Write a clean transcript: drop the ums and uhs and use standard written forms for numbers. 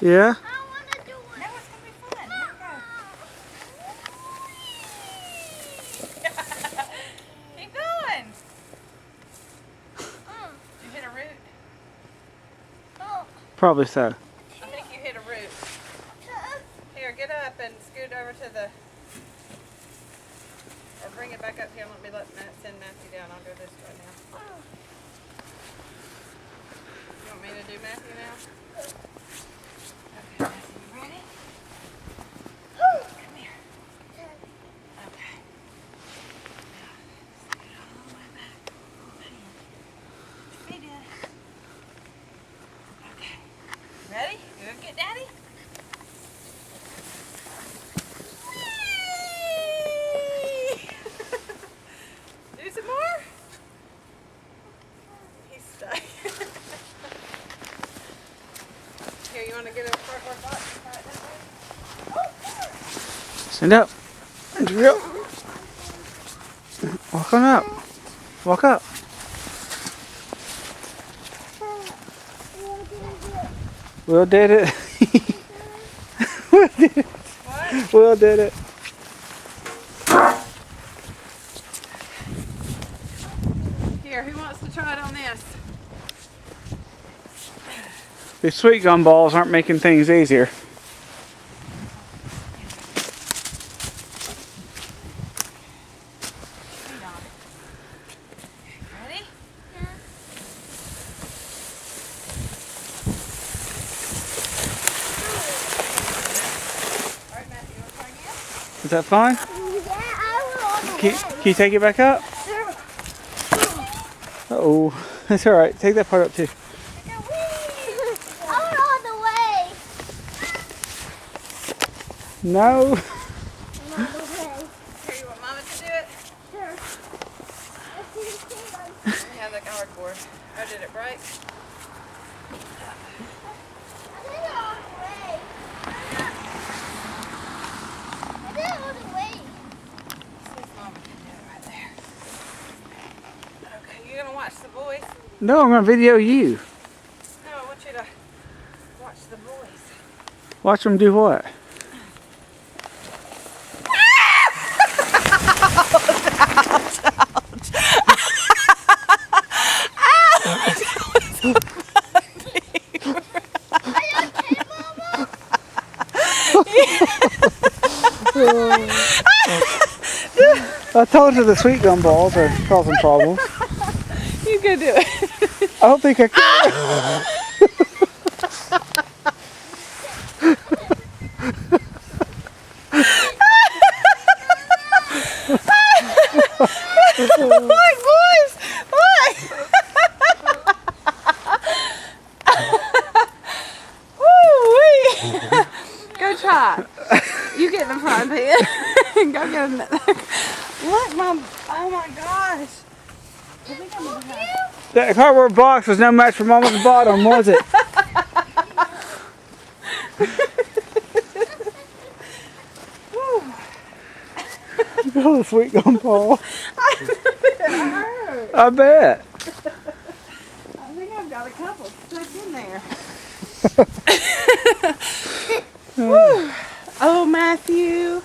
Yeah? I want to do it. Now it's going to be fun. Here we go. Keep going. Did you hit a root? Oh. Probably so. I think you hit a root. Here, get up and scoot over to the... Or bring it back up here and let me send Matthew down. I'll go this way now. You want me to do Matthew now? Okay, Matthew, you ready? Come here. Okay. Now, scoot all the way back. Feet in. Okay. Ready? You gonna get Daddy? Do some more? He's stuck. Here, you want to get a cardboard box and tie it that way? Stand up. Drill. Walk on up. Walk up. Will did it. Will did it. What? Will did it. Here, who wants to try it on this? These sweet gum balls aren't making things easier. Ready? All right, Matthew, you want to try again? Is that fine? Yeah, I will all the Can, way. can you take it back up? Uh-oh. That's alright. Take that part up too. I went all the way. No. I'm all the way. Here, you want Mama to do it? Sure. Let's see the thing. We have the cardboard. Oh, did it break? I did it all the way. I did it all the way. See if Mama can do it right there. Okay, you gonna watch the boys? No, I'm going to video you. No, I want you to watch the boys. Watch them do what? I told you the sweet gum balls are causing problems. You go do it. I don't think I can. Look, boys! Look! Woo-wee! Go try it. You get in the front then. Go get in the... Look, Mom. Oh my gosh. I think I'm gonna have... That cardboard box was no match for Mama's bottom, was it? Oh, sweet gum ball. I bet. I think I've got a couple stuck in there. Woo. Oh, Matthew.